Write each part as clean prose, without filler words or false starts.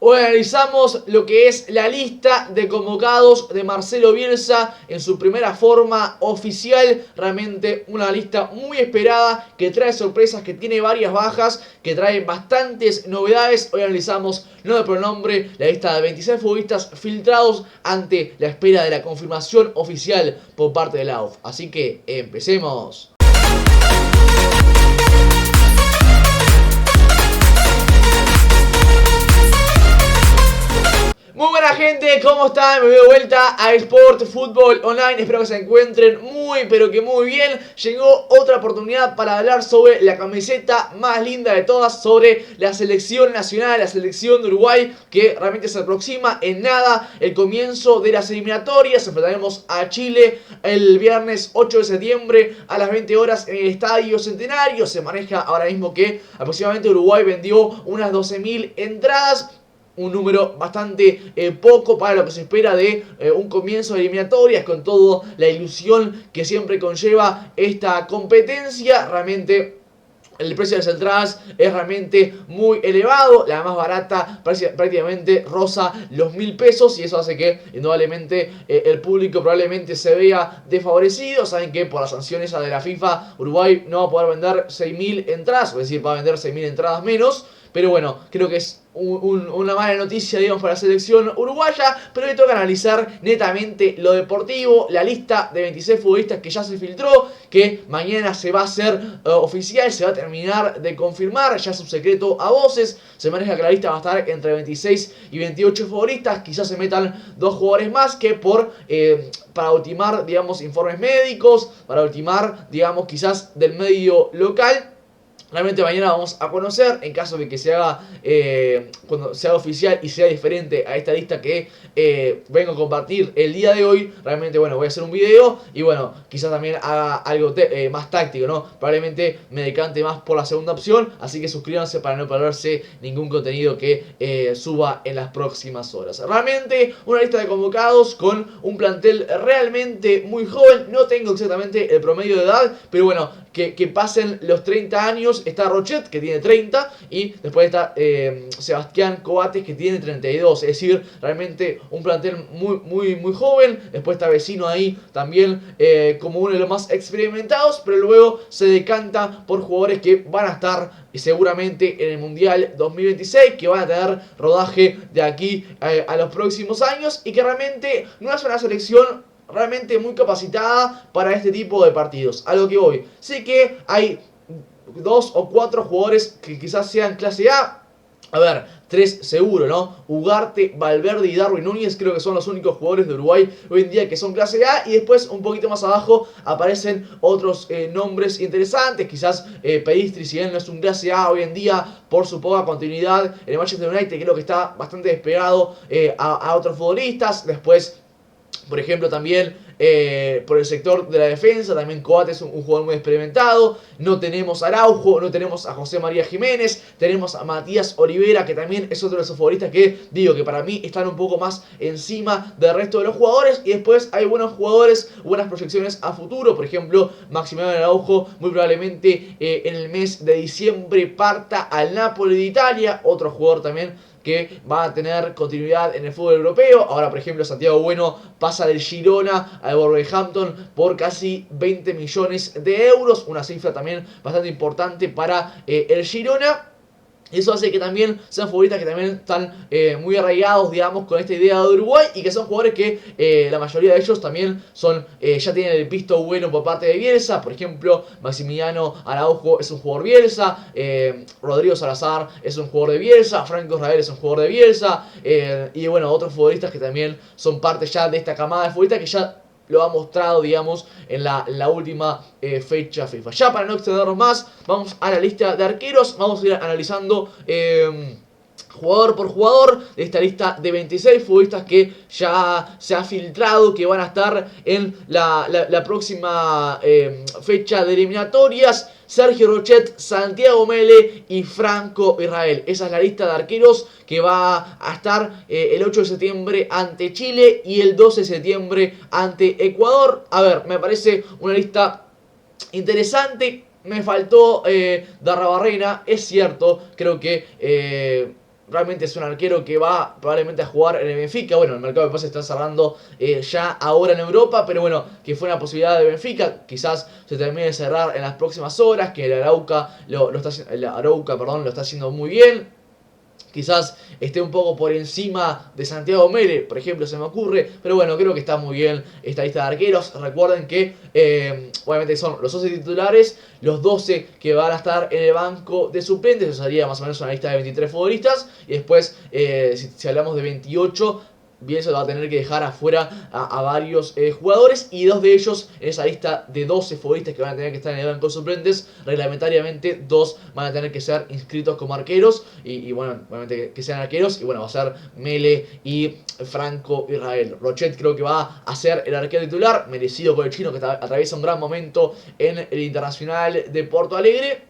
Hoy analizamos lo que es la lista de convocados de Marcelo Bielsa en su primera forma oficial. Realmente una lista muy esperada que trae sorpresas, que tiene varias bajas, que trae bastantes novedades. Hoy analizamos nombre por nombre la lista de 26 futbolistas filtrados ante la espera de la confirmación oficial por parte de la UF. Así que empecemos. Muy buena gente, ¿cómo están? Me voy de vuelta a Sport Fútbol Online. Espero que se encuentren muy, pero que muy bien. Llegó otra oportunidad para hablar sobre la camiseta más linda de todas, sobre la selección nacional, la selección de Uruguay, que realmente se aproxima en nada el comienzo de las eliminatorias. Enfrentaremos a Chile el viernes 8 de septiembre a las 20 horas en el Estadio Centenario. Se maneja ahora mismo que aproximadamente Uruguay vendió unas 12.000 entradas. Un número bastante poco para lo que se espera de un comienzo de eliminatorias, con toda la ilusión que siempre conlleva esta competencia. Realmente el precio de las entradas es realmente muy elevado. La más barata prácticamente roza los 1.000 pesos. Y eso hace que indudablemente el público probablemente se vea desfavorecido. Saben que por las sanciones de la FIFA, Uruguay no va a poder vender 6.000 entradas. Es decir, va a vender 6.000 entradas menos. Pero bueno, creo que es una mala noticia, digamos, para la selección uruguaya. Pero hoy toca analizar netamente lo deportivo, la lista de 26 futbolistas que ya se filtró, que mañana se va a hacer oficial, se va a terminar de confirmar, ya es un secreto a voces. Se maneja que la lista va a estar entre 26 y 28 futbolistas. Quizás se metan 2 jugadores más que para ultimar, digamos, informes médicos, para ultimar, digamos, quizás del medio local. Realmente mañana vamos a conocer, en caso de que se haga, cuando se haga oficial y sea diferente a esta lista que vengo a compartir el día de hoy. Realmente, bueno, voy a hacer un video y bueno, quizás también haga algo más táctico, ¿no? Probablemente me decante más por la segunda opción, así que suscríbanse para no perderse ningún contenido que suba en las próximas horas. Realmente una lista de convocados con un plantel realmente muy joven. No tengo exactamente el promedio de edad, pero bueno, que pasen los 30 años. Está Rochet, que tiene 30, y después está Sebastián Coates, que tiene 32. Es decir, realmente un plantel muy joven. Después está Vecino ahí también como uno de los más experimentados, pero luego se decanta por jugadores que van a estar seguramente en el Mundial 2026, que van a tener rodaje de aquí a los próximos años, y que realmente no es una selección realmente muy capacitada para este tipo de partidos. A lo que voy, sé que hay 2 o 4 jugadores que quizás sean clase A. A ver, 3 seguro, ¿no? Ugarte, Valverde y Darwin Núñez creo que son los únicos jugadores de Uruguay hoy en día que son clase A. Y después, un poquito más abajo, aparecen otros nombres interesantes. Quizás Peristri, si bien no es un clase A hoy en día por su poca continuidad en el Manchester United, creo que está bastante despegado a otros futbolistas. Después, por ejemplo, también por el sector de la defensa, también Coates es un jugador muy experimentado. No tenemos a Araujo, no tenemos a José María Jiménez, tenemos a Matías Olivera, que también es otro de esos futbolistas que digo que para mí están un poco más encima del resto de los jugadores. Y después hay buenos jugadores, buenas proyecciones a futuro. Por ejemplo, Maximiliano Araujo muy probablemente en el mes de diciembre parta al Napoli de Italia. Otro jugador también que va a tener continuidad en el fútbol europeo. Ahora, por ejemplo, Santiago Bueno pasa del Girona al Wolverhampton por casi 20 millones de euros. Una cifra también bastante importante para el Girona. Y eso hace que también sean futbolistas que también están muy arraigados, digamos, con esta idea de Uruguay. Y que son jugadores que la mayoría de ellos también son ya tienen el visto bueno por parte de Bielsa. Por ejemplo, Maximiliano Araujo es un jugador Bielsa. Rodrigo Salazar es un jugador de Bielsa. Franco Israel es un jugador de Bielsa. Y bueno, otros futbolistas que también son parte ya de esta camada de futbolistas que ya lo ha mostrado, digamos, en la última fecha FIFA. Ya para no extendernos más, vamos a la lista de arqueros. Vamos a ir analizando jugador por jugador de esta lista de 26 futbolistas que ya se ha filtrado que van a estar en la próxima fecha de eliminatorias. Sergio Rochet, Santiago Mele y Franco Israel. Esa es la lista de arqueros que va a estar el 8 de septiembre ante Chile y el 12 de septiembre ante Ecuador. A ver, me parece una lista interesante. Me faltó Darrabarrena, es cierto, creo que realmente es un arquero que va probablemente a jugar en el Benfica. Bueno, el mercado de pases está cerrando ya ahora en Europa, pero bueno, que fue una posibilidad de Benfica. Quizás se termine de cerrar en las próximas horas, que el Arauca lo está haciendo muy bien. Quizás esté un poco por encima de Santiago Mele, por ejemplo, se me ocurre. Pero bueno, creo que está muy bien esta lista de arqueros. Recuerden que obviamente son los 11 titulares, los 12 que van a estar en el banco de suplentes. Eso sería más o menos una lista de 23 futbolistas. Y después, si hablamos de 28... Bielsa va a tener que dejar afuera a varios jugadores, y dos de ellos en esa lista de 12 futbolistas que van a tener que estar en el banco de suplentes, reglamentariamente 2 van a tener que ser inscritos como arqueros, y bueno, obviamente que sean arqueros, y bueno, va a ser Mele y Franco Israel. Rochet creo que va a ser el arquero titular, merecido por el chino, que atraviesa un gran momento en el Internacional de Porto Alegre,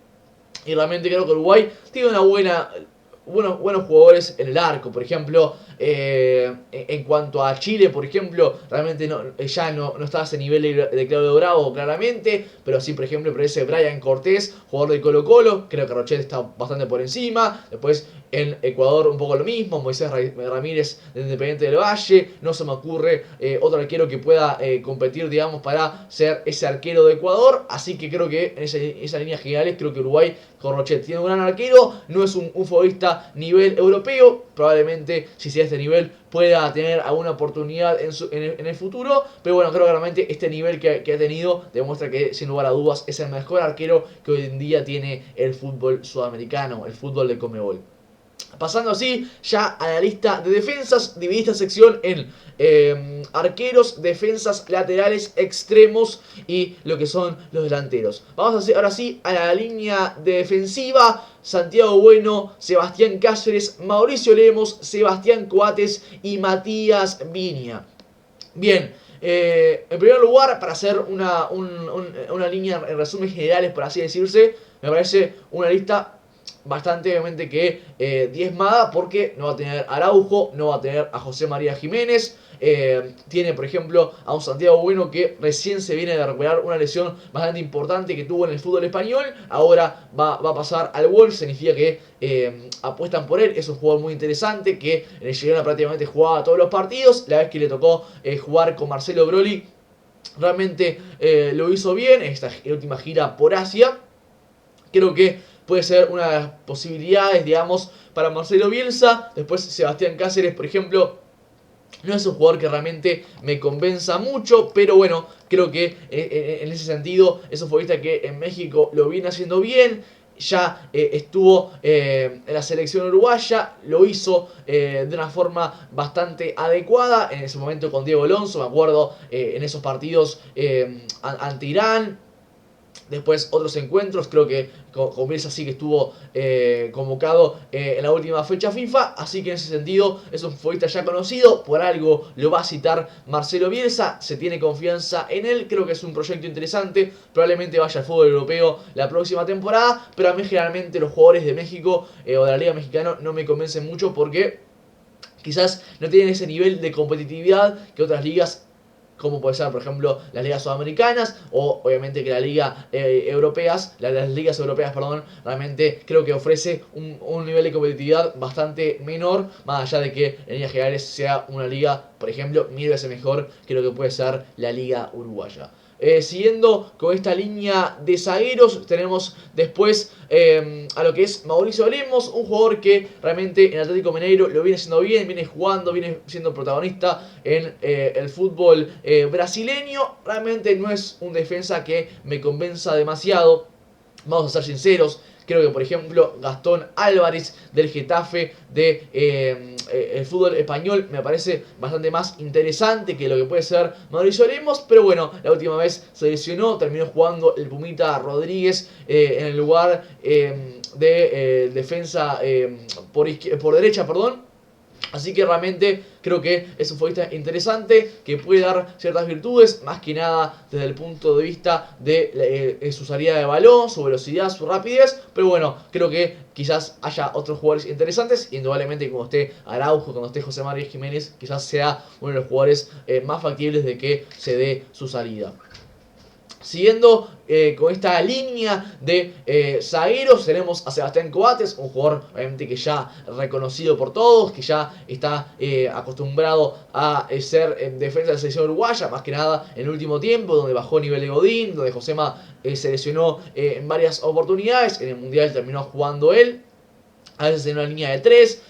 y realmente creo que Uruguay tiene buenos jugadores en el arco. Por ejemplo, en cuanto a Chile, por ejemplo, realmente ya no está a ese nivel de Claudio Bravo, claramente, pero sí, por ejemplo, parece Brian Cortés, jugador de Colo Colo. Creo que Rochet está bastante por encima. Después en Ecuador un poco lo mismo, Moisés Ramírez de Independiente del Valle. No se me ocurre otro arquero que pueda competir, digamos, para ser ese arquero de Ecuador. Así que creo que en esas líneas generales, creo que Uruguay con Rochet tiene un gran arquero. No es un futbolista nivel europeo, probablemente si sea este nivel pueda tener alguna oportunidad en el futuro, pero bueno, creo que realmente este nivel que ha tenido demuestra que sin lugar a dudas es el mejor arquero que hoy en día tiene el fútbol sudamericano, el fútbol de Conmebol. Pasando así ya a la lista de defensas, dividí esta sección en arqueros, defensas, laterales, extremos y lo que son los delanteros. Vamos a hacer ahora sí a la línea defensiva: Santiago Bueno, Sebastián Cáceres, Mauricio Lemos, Sebastián Coates y Matías Viña. Bien, en primer lugar, para hacer una línea en resumen generales, por así decirse, me parece una lista bastante, obviamente, que diezmada, porque no va a tener a Araujo, no va a tener a José María Jiménez. Tiene, por ejemplo, a un Santiago Bueno que recién se viene de recuperar una lesión bastante importante que tuvo en el fútbol español. Ahora va a pasar al Wolves, significa que apuestan por él. Es un jugador muy interesante que en el Girona prácticamente jugaba todos los partidos. La vez que le tocó jugar con Marcelo Broly, realmente lo hizo bien en esta última gira por Asia. Creo que puede ser una de las posibilidades, digamos, para Marcelo Bielsa. Después Sebastián Cáceres, por ejemplo, no es un jugador que realmente me convenza mucho, pero bueno, creo que en ese sentido es un futbolista que en México lo viene haciendo bien. Ya estuvo en la selección uruguaya, lo hizo de una forma bastante adecuada. En ese momento con Diego Alonso, me acuerdo, en esos partidos ante Irán. Después otros encuentros, creo que con Bielsa sí que estuvo convocado en la última fecha FIFA. Así que en ese sentido es un futbolista ya conocido, por algo lo va a citar Marcelo Bielsa, se tiene confianza en él. Creo que es un proyecto interesante, probablemente vaya al fútbol europeo la próxima temporada. Pero a mí generalmente los jugadores de México o de la Liga Mexicana no me convencen mucho, porque quizás no tienen ese nivel de competitividad que otras ligas, como puede ser, por ejemplo, las ligas sudamericanas, o obviamente que las ligas europeas, perdón, realmente creo que ofrece un nivel de competitividad bastante menor, más allá de que en líneas generales sea una liga, por ejemplo, 1000 veces mejor que lo que puede ser la liga uruguaya. Siguiendo con esta línea de zagueros, tenemos después a lo que es Mauricio Lemos, un jugador que realmente en Atlético Mineiro lo viene haciendo bien, viene jugando, viene siendo protagonista en el fútbol brasileño. Realmente no es un defensa que me convenza demasiado, vamos a ser sinceros. Creo que, por ejemplo, Gastón Álvarez del Getafe el fútbol español me parece bastante más interesante que lo que puede ser Mauricio Lemos. Pero bueno, la última vez se lesionó, terminó jugando el Pumita Rodríguez en el lugar de defensa por derecha, perdón. Así que realmente creo que es un futbolista interesante que puede dar ciertas virtudes, más que nada desde el punto de vista de su salida de balón, su velocidad, su rapidez. Pero bueno, creo que quizás haya otros jugadores interesantes. Indudablemente, como esté Araujo, cuando esté José María Jiménez, quizás sea uno de los jugadores más factibles de que se dé su salida. Siguiendo con esta línea de zagueros, tenemos a Sebastián Coates, un jugador obviamente que ya reconocido por todos, que ya está acostumbrado a ser defensa de la selección uruguaya, más que nada en el último tiempo, donde bajó a nivel de Godín, donde Josema se lesionó en varias oportunidades, en el Mundial terminó jugando él. A veces en una línea de 3,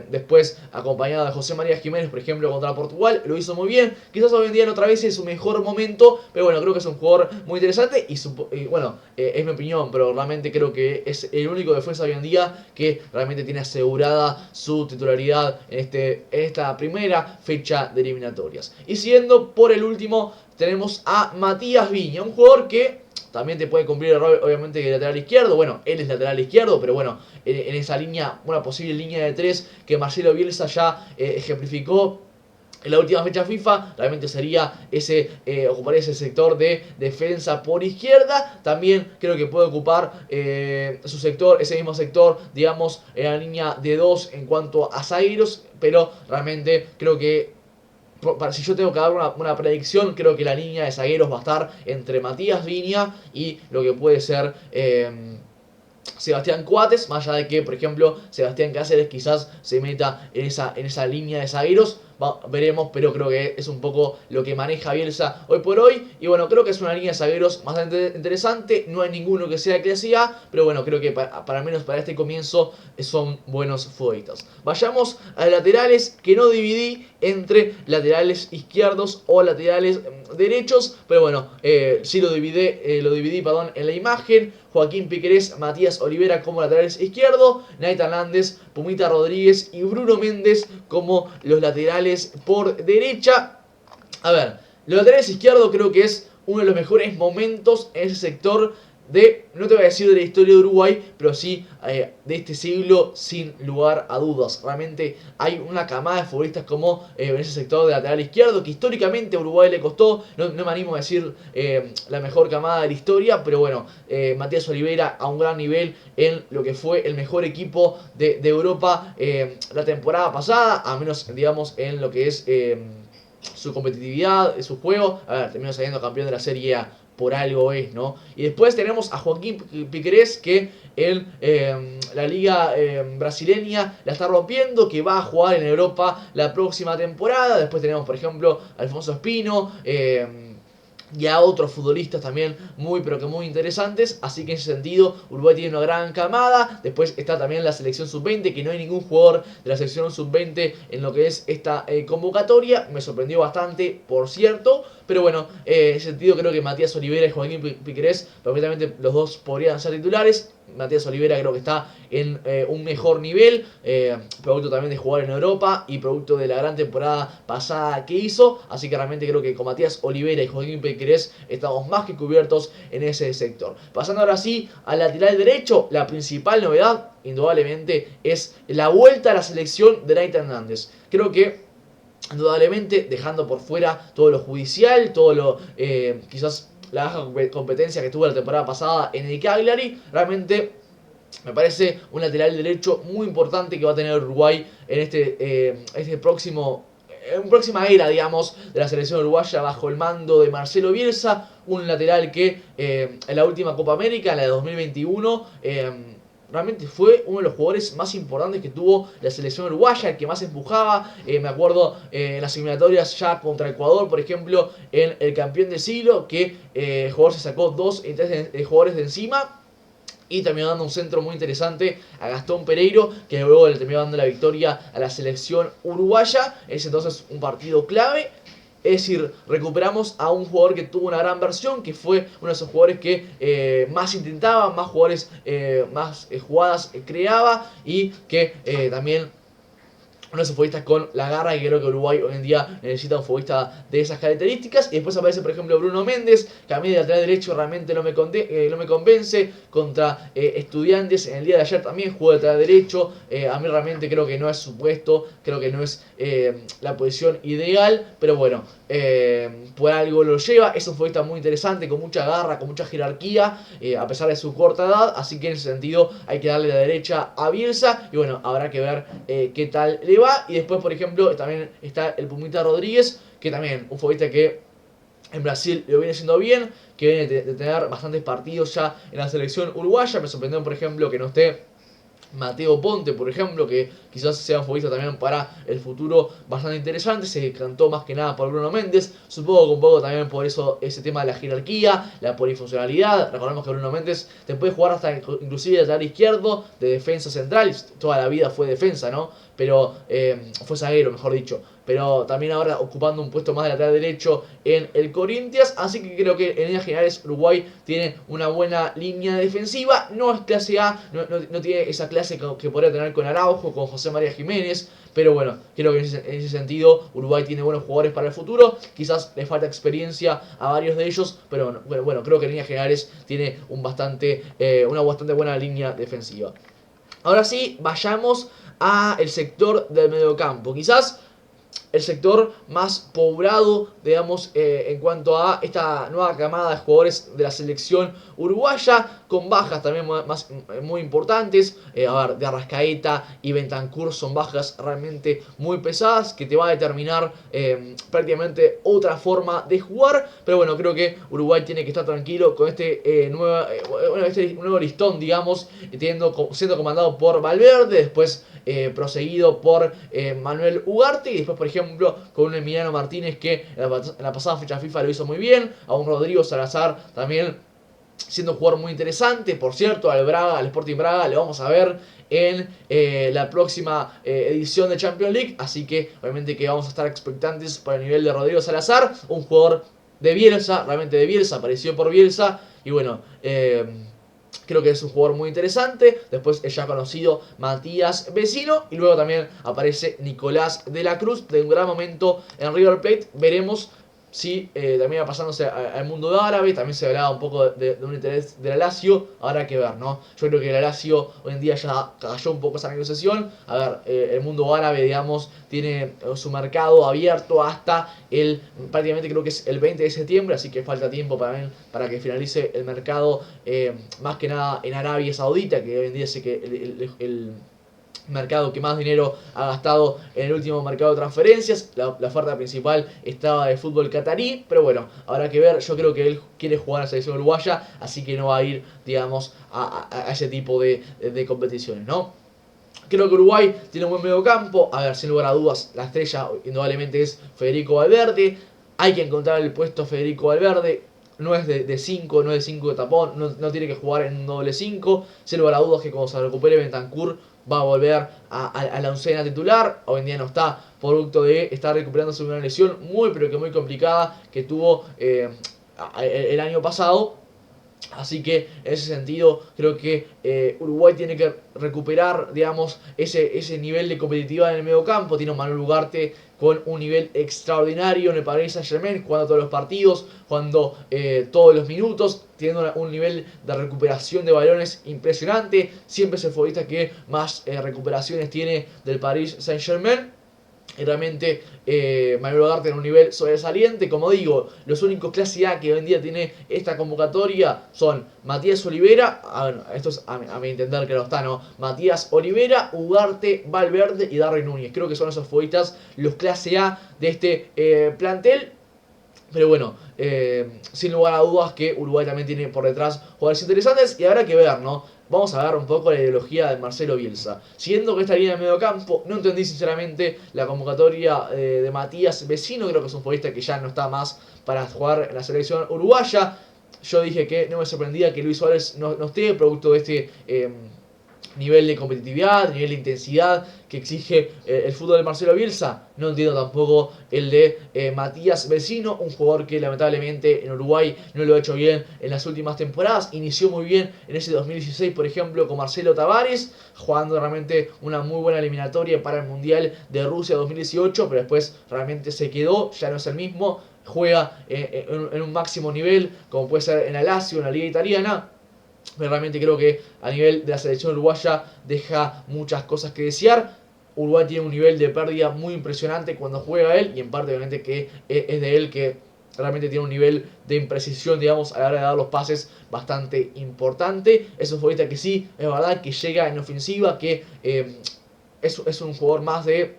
después acompañado de José María Jiménez, por ejemplo, contra Portugal, lo hizo muy bien. Quizás hoy en día en otra vez es su mejor momento, pero bueno, creo que es un jugador muy interesante y bueno, es mi opinión, pero realmente creo que es el único defensa hoy en día que realmente tiene asegurada su titularidad en esta primera fecha de eliminatorias. Y siguiendo por el último, tenemos a Matías Viña, un jugador que también te puede cumplir el rol, obviamente, de lateral izquierdo. Bueno, él es lateral izquierdo, pero bueno, en esa línea, una posible línea de 3 que Marcelo Bielsa ya ejemplificó en la última fecha FIFA, realmente sería ocuparía ese sector de defensa por izquierda. También creo que puede ocupar su sector, ese mismo sector, digamos, en la línea de 2 en cuanto a zagueros, pero realmente creo que si yo tengo que dar una predicción, creo que la línea de zagueros va a estar entre Matías Viña y lo que puede ser Sebastián Coates, más allá de que, por ejemplo, Sebastián Cáceres quizás se meta en esa línea de zagueros. Veremos, pero creo que es un poco lo que maneja Bielsa hoy por hoy. Y bueno, creo que es una línea de zagueros bastante interesante. No hay ninguno que sea de clase A, pero bueno, creo que para menos para este comienzo son buenos futbolistas. Vayamos a laterales, que no dividí entre laterales izquierdos o laterales derechos, pero bueno, sí lo dividí en la imagen. Joaquín Piquerés, Matías Olivera como laterales izquierdo, Nathan Landes, Pumita Rodríguez y Bruno Méndez como los laterales por derecha. A ver, los laterales izquierdos creo que es uno de los mejores momentos en ese sector no te voy a decir de la historia de Uruguay, pero sí de este siglo sin lugar a dudas. Realmente hay una camada de futbolistas como en ese sector de lateral izquierdo, que históricamente a Uruguay le costó, no me animo a decir la mejor camada de la historia, pero bueno, Matías Olivera a un gran nivel en lo que fue el mejor equipo de Europa la temporada pasada, a menos digamos en lo que es su competitividad, su juego. A ver, terminó saliendo campeón de la Serie A, por algo es, ¿no? Y después tenemos a Joaquín Piquerés, que en la liga brasileña la está rompiendo, que va a jugar en Europa la próxima temporada. Después tenemos, por ejemplo, a Alfonso Espino, y a otros futbolistas también muy pero que muy interesantes. Así que en ese sentido Uruguay tiene una gran camada. Después está también la selección sub-20, que no hay ningún jugador de la selección sub-20 en lo que es esta convocatoria. Me sorprendió bastante, por cierto. Pero bueno, en ese sentido creo que Matías Olivera y Joaquín Piquerés, perfectamente los dos podrían ser titulares. Matías Olivera creo que está en un mejor nivel, producto también de jugar en Europa y producto de la gran temporada pasada que hizo. Así que realmente creo que con Matías Olivera y Joaquín Piquerés estamos más que cubiertos en ese sector. Pasando ahora sí al lateral derecho, la principal novedad indudablemente es la vuelta a la selección de Nathan Hernández. Creo que indudablemente dejando por fuera todo lo judicial, todo lo quizás la baja competencia que tuvo la temporada pasada en el Cagliari, realmente me parece un lateral derecho muy importante que va a tener Uruguay en este próxima era, digamos, de la selección uruguaya bajo el mando de Marcelo Bielsa. Un lateral que en la última Copa América, en la de 2021, realmente fue uno de los jugadores más importantes que tuvo la selección uruguaya, el que más empujaba. Me acuerdo en las eliminatorias ya contra Ecuador, por ejemplo, en el campeón del siglo, que el jugador se sacó 2 y 3 jugadores de encima. Y terminó dando un centro muy interesante a Gastón Pereiro, que luego le terminó dando la victoria a la selección uruguaya. Es entonces un partido clave. Es decir, recuperamos a un jugador que tuvo una gran versión, que fue uno de esos jugadores que más intentaba, más jugadas creaba y que también uno de esos futbolistas con la garra, que creo que Uruguay hoy en día necesita un futbolista de esas características. Y después aparece, por ejemplo, Bruno Méndez, que a mí de lateral derecho realmente no me convence. Contra Estudiantes en el día de ayer también jugó de lateral derecho. A mí realmente creo que no es su puesto, creo que no es la posición ideal, pero bueno, por algo lo lleva. Es un futbolista muy interesante, con mucha garra, con mucha jerarquía, a pesar de su corta edad. Así que en ese sentido hay que darle la derecha a Bielsa. Y bueno, habrá que ver qué tal le va. Y después, por ejemplo, también está el Pumita Rodríguez, que también un futbolista que En Brasil lo viene haciendo bien, que viene de tener bastantes partidos ya en la selección uruguaya. Me sorprendió, por ejemplo, que no esté Mateo Ponte, por ejemplo, que quizás sea un futbolista también para el futuro bastante interesante. Se decantó más que nada por Bruno Méndez. Supongo que un poco también por eso ese tema de la jerarquía, la polifuncionalidad. Recordemos que Bruno Méndez te puede jugar hasta inclusive de lateral izquierdo, de defensa central. Toda la vida fue defensa, ¿no? Pero fue zaguero, mejor dicho. Pero también ahora ocupando un puesto más de lateral derecho en el Corinthians. Así que creo que en líneas generales Uruguay tiene una buena línea defensiva. No es clase A, no tiene esa clase que podría tener con Araujo, con José María Jiménez. Pero bueno, creo que en ese sentido Uruguay tiene buenos jugadores para el futuro. Quizás le falta experiencia a varios de ellos. Pero bueno, creo que en líneas generales tiene una bastante buena línea defensiva. Ahora sí, vayamos al sector del mediocampo. Quizás el sector más poblado, digamos, en cuanto a esta nueva camada de jugadores de la selección uruguaya, con bajas también muy importantes. A ver, de Arrascaeta y Bentancur son bajas realmente muy pesadas, que te va a determinar prácticamente otra forma de jugar. Pero bueno, creo que Uruguay tiene que estar tranquilo con este nuevo listón, digamos, siendo comandado por Valverde, después proseguido por Manuel Ugarte, y después, por ejemplo, con un Emiliano Martínez que en la pasada fecha FIFA lo hizo muy bien, a un Rodrigo Salazar también siendo un jugador muy interesante. Por cierto, al Sporting Braga le vamos a ver en la próxima edición de Champions League, así que obviamente que vamos a estar expectantes por el nivel de Rodrigo Salazar, un jugador de Bielsa, realmente de Bielsa, apareció por Bielsa, y bueno, creo que es un jugador muy interesante. Después el ya conocido Matías Vecino. Y luego también aparece Nicolás de la Cruz, de un gran momento en River Plate. Veremos si también va pasándose al mundo de árabe. También se hablaba un poco de un interés de la Lazio. Habrá que ver, ¿no? Yo creo que la Lazio hoy en día ya cayó un poco esa negociación. A ver, el mundo árabe, digamos, tiene su mercado abierto hasta prácticamente creo que es el 20 de septiembre. Así que falta tiempo para que finalice el mercado, más que nada en Arabia Saudita, que hoy en día sé que el mercado que más dinero ha gastado en el último mercado de transferencias. La oferta principal estaba de fútbol catarí, pero bueno, habrá que ver. Yo creo que él quiere jugar a la selección uruguaya, así que no va a ir, digamos, a ese tipo de competiciones, ¿no? Creo que Uruguay tiene un buen mediocampo. A ver, sin lugar a dudas, la estrella indudablemente es Federico Valverde. Hay que encontrar el puesto a Federico Valverde. No es de 5, no es de 5 de tapón, no tiene que jugar en un doble 5. Sin lugar a dudas que cuando se recupere Bentancur va a volver a la oncena titular. Hoy en día no está, producto de estar recuperándose de una lesión muy pero que muy complicada que tuvo el año pasado. Así que en ese sentido creo que Uruguay tiene que recuperar, digamos, ese nivel de competitividad en el medio campo. Tiene a Manuel Ugarte con un nivel extraordinario en el Paris Saint-Germain, jugando todos los partidos, jugando todos los minutos, teniendo un nivel de recuperación de balones impresionante. Siempre es el futbolista que más recuperaciones tiene del Paris Saint-Germain. Y realmente Manuel Ugarte en un nivel sobresaliente. Como digo, los únicos clase A que hoy en día tiene esta convocatoria son Matías Olivera. Bueno, esto es a mi entender que no está, ¿no? Matías Olivera, Ugarte, Valverde y Darwin Núñez. Creo que son esos futbolistas los clase A de este plantel. Pero bueno, sin lugar a dudas que Uruguay también tiene por detrás jugadores interesantes. Y habrá que ver, ¿no? Vamos a ver un poco la ideología de Marcelo Bielsa. Siguiendo que esta línea de medio campo, no entendí sinceramente la convocatoria de Matías Vecino. Creo que es un futbolista que ya no está más para jugar en la selección uruguaya. Yo dije que no me sorprendía que Luis Suárez no esté, producto de este nivel de competitividad, nivel de intensidad que exige el fútbol de Marcelo Bielsa. No entiendo tampoco el de Matías Vecino, un jugador que lamentablemente en Uruguay no lo ha hecho bien en las últimas temporadas. Inició muy bien en ese 2016, por ejemplo, con Marcelo Tavares, jugando realmente una muy buena eliminatoria para el Mundial de Rusia 2018, pero después realmente se quedó, ya no es el mismo. Juega en un máximo nivel, como puede ser en la Lazio, en la Liga Italiana. Pero realmente creo que a nivel de la selección uruguaya deja muchas cosas que desear. Uruguay tiene un nivel de pérdida muy impresionante cuando juega él, y en parte obviamente que es de él que realmente tiene un nivel de imprecisión, digamos, a la hora de dar los pases bastante importante. Es un futbolista que sí, es verdad, que llega en ofensiva, que es un jugador más de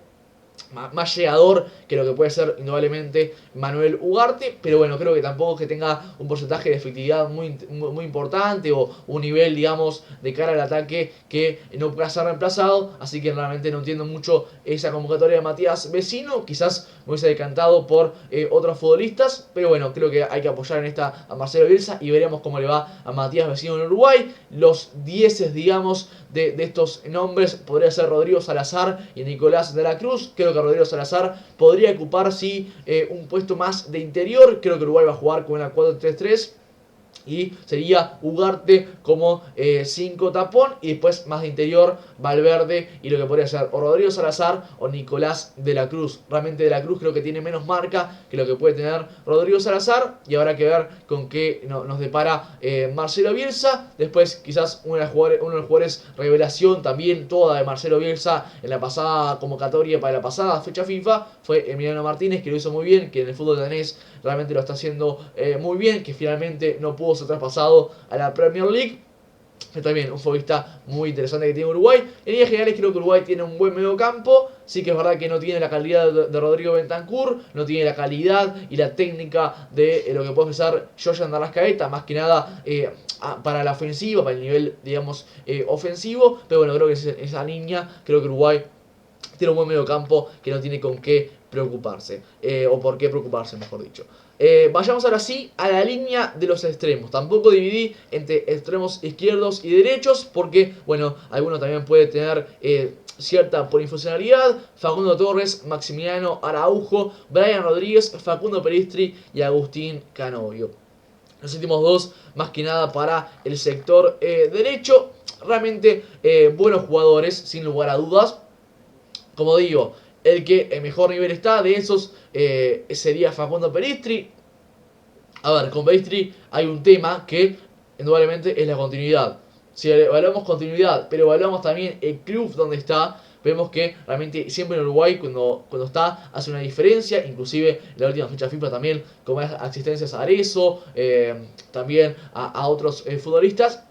más llegador que lo que puede ser indudablemente Manuel Ugarte, pero bueno, creo que tampoco que tenga un porcentaje de efectividad muy importante o un nivel, digamos, de cara al ataque que no pueda ser reemplazado, así que realmente no entiendo mucho esa convocatoria de Matías Vecino, quizás me hubiese decantado por otros futbolistas, pero bueno, creo que hay que apoyar en esta a Marcelo Bielsa y veremos cómo le va a Matías Vecino en Uruguay. Los 10, digamos, de estos nombres podría ser Rodrigo Salazar y Nicolás de la Cruz. Creo que Rodrigo Salazar podría ocupar un puesto más de interior. Creo que Uruguay va a jugar con una 4-3-3 y sería Ugarte como 5 tapón y después más de interior Valverde y lo que podría ser o Rodrigo Salazar o Nicolás de la Cruz. Realmente de la Cruz creo que tiene menos marca que lo que puede tener Rodrigo Salazar y habrá que ver con qué nos depara Marcelo Bielsa. Después quizás uno de los jugadores revelación también toda de Marcelo Bielsa en la pasada convocatoria para la pasada fecha FIFA fue Emiliano Martínez, que lo hizo muy bien, que en el fútbol danés realmente lo está haciendo muy bien, que finalmente no pudo ser traspasado a la Premier League. Pero también un futbolista muy interesante que tiene Uruguay. En líneas generales creo que Uruguay tiene un buen medio campo. Sí que es verdad que no tiene la calidad de Rodrigo Bentancur, no tiene la calidad y la técnica de lo que puede ofrecer Joyan de Arrascaeta, más que nada para la ofensiva, para el nivel, digamos, ofensivo. Pero bueno, creo que esa línea, creo que Uruguay tiene un buen medio campo que no tiene con qué preocuparse, o por qué preocuparse, mejor dicho. Vayamos ahora sí a la línea de los extremos. Tampoco dividí entre extremos izquierdos y derechos porque, bueno, alguno también puede tener cierta polifuncionalidad. Facundo Torres, Maximiliano Araujo, Brian Rodríguez, Facundo Peristri y Agustín Canovio. Los últimos dos, más que nada para el sector derecho. Realmente buenos jugadores, sin lugar a dudas. Como digo, el que en mejor nivel está de esos sería Facundo Peristri. A ver, con Peristri hay un tema que indudablemente es la continuidad. Si evaluamos continuidad, pero evaluamos también el club donde está, vemos que realmente siempre en Uruguay cuando está hace una diferencia. Inclusive en la última fecha FIFA también como asistencias a Arezzo, también a otros futbolistas.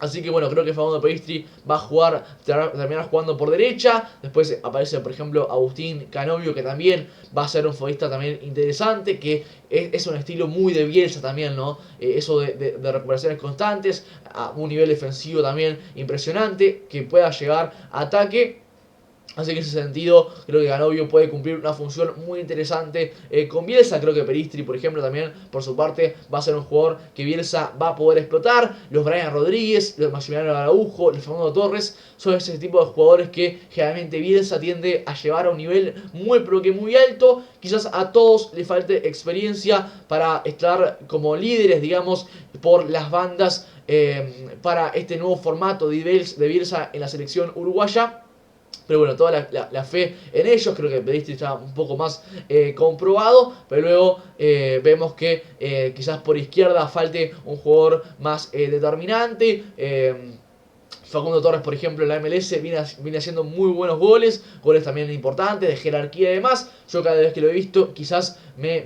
Así que bueno, creo que Facundo Peristri va a jugar, terminará jugando por derecha. Después aparece por ejemplo Agustín Canovio, que también va a ser un futbolista también interesante, que es un estilo muy de Bielsa también, ¿no? Eso de recuperaciones constantes, a un nivel defensivo también impresionante, que pueda llegar a ataque. Así que en ese sentido creo que Canovio puede cumplir una función muy interesante con Bielsa. Creo que Peristri, por ejemplo, también por su parte va a ser un jugador que Bielsa va a poder explotar. Los Brian Rodríguez, los Maximiliano Araujo, los Facundo Torres son ese tipo de jugadores que generalmente Bielsa tiende a llevar a un nivel muy pero que muy alto. Quizás a todos les falte experiencia para estar como líderes, digamos, por las bandas para este nuevo formato de Bielsa en la selección uruguaya. Pero bueno, toda la fe en ellos. Creo que Peristri está un poco más comprobado. Pero luego vemos que quizás por izquierda falte un jugador más determinante. Facundo Torres, por ejemplo, en la MLS viene haciendo muy buenos goles también importantes, de jerarquía y demás. Yo cada vez que lo he visto quizás me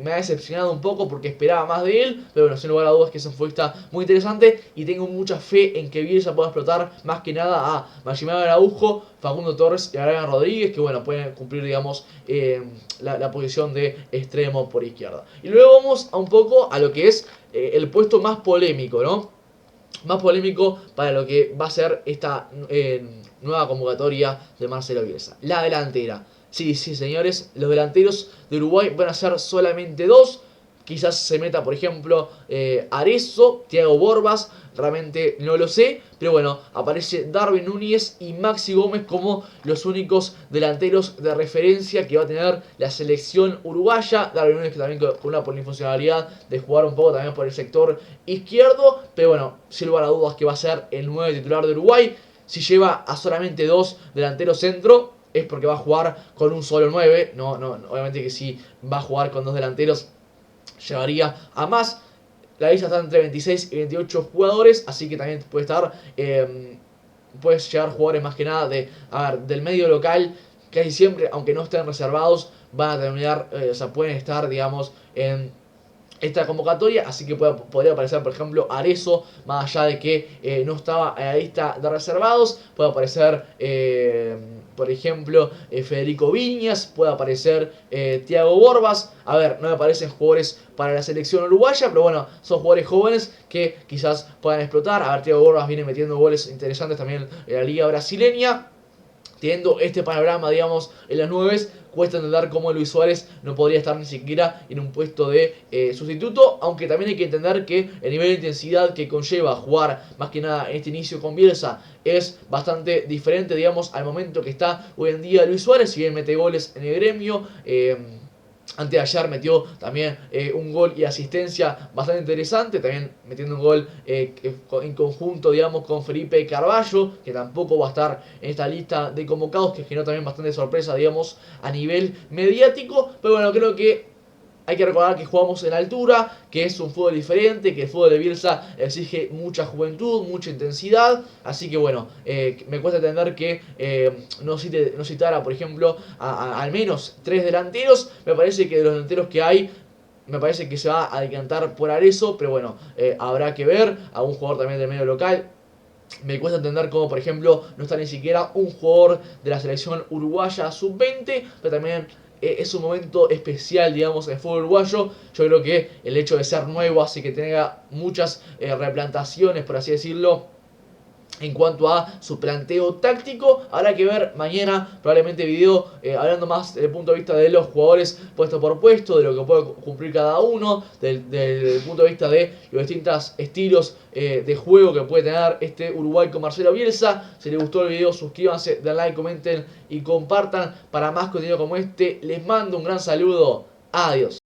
ha decepcionado un poco porque esperaba más de él, pero bueno, sin lugar a dudas que es un futbolista muy interesante y tengo mucha fe en que Bielsa pueda explotar más que nada a Maximiliano Araujo, Facundo Torres y a Brian Rodríguez, que bueno, pueden cumplir, digamos, la posición de extremo por izquierda. Y luego vamos a un poco a lo que es el puesto más polémico, ¿no? Más polémico para lo que va a ser esta nueva convocatoria de Marcelo Bielsa. La delantera. Sí, señores, los delanteros de Uruguay van a ser solamente dos. Quizás se meta, por ejemplo, Arezzo, Thiago Borbas, realmente no lo sé. Pero bueno, aparece Darwin Núñez y Maxi Gómez como los únicos delanteros de referencia que va a tener la selección uruguaya. Darwin Núñez que también con una polifuncionalidad de jugar un poco también por el sector izquierdo. Pero bueno, sin lugar a dudas que va a ser el 9 titular de Uruguay. Si lleva a solamente dos delanteros centro, es porque va a jugar con un solo 9. No, obviamente que si va a jugar con dos delanteros llevaría a más. La lista está entre 26 y 28 jugadores, así que también puede estar, puedes llevar jugadores más que nada del medio local, casi siempre, aunque no estén reservados, van a terminar, o sea, pueden estar, digamos, en esta convocatoria, así que podría aparecer, por ejemplo, Arezzo, más allá de que no estaba en la lista de reservados. Puede aparecer, por ejemplo, Federico Viñas, puede aparecer Thiago Borbas. A ver, no me parecen jugadores para la selección uruguaya, pero bueno, son jugadores jóvenes que quizás puedan explotar. A ver, Thiago Borbas viene metiendo goles interesantes también en la liga brasileña. Teniendo este panorama, digamos, en las 9, cuesta entender cómo Luis Suárez no podría estar ni siquiera en un puesto de sustituto, aunque también hay que entender que el nivel de intensidad que conlleva jugar, más que nada en este inicio con Bielsa, es bastante diferente, digamos, al momento que está hoy en día Luis Suárez. Si bien mete goles en el Gremio, antes de ayer metió también un gol y asistencia bastante interesante, también metiendo un gol en conjunto, digamos, con Felipe Carballo, que tampoco va a estar en esta lista de convocados, que generó también bastante sorpresa, digamos, a nivel mediático. Pero bueno, creo que hay que recordar que jugamos en altura, que es un fútbol diferente, que el fútbol de Bielsa exige mucha juventud, mucha intensidad. Así que bueno, me cuesta entender que no citara, por ejemplo, al menos 3 delanteros. Me parece que de los delanteros que hay, me parece que se va a decantar por Arezzo, pero bueno, habrá que ver. A un jugador también del medio local. Me cuesta entender cómo, por ejemplo, no está ni siquiera un jugador de la selección uruguaya sub-20, pero también es un momento especial, digamos, en el fútbol uruguayo. Yo creo que el hecho de ser nuevo hace que tenga muchas replantaciones, por así decirlo, en cuanto a su planteo táctico. Habrá que ver mañana probablemente video hablando más desde el punto de vista de los jugadores puesto por puesto, de lo que puede cumplir cada uno, del punto de vista de los distintos estilos de juego que puede tener este Uruguay con Marcelo Bielsa. Si les gustó el video, suscríbanse, den like, comenten y compartan para más contenido como este. Les mando un gran saludo. Adiós.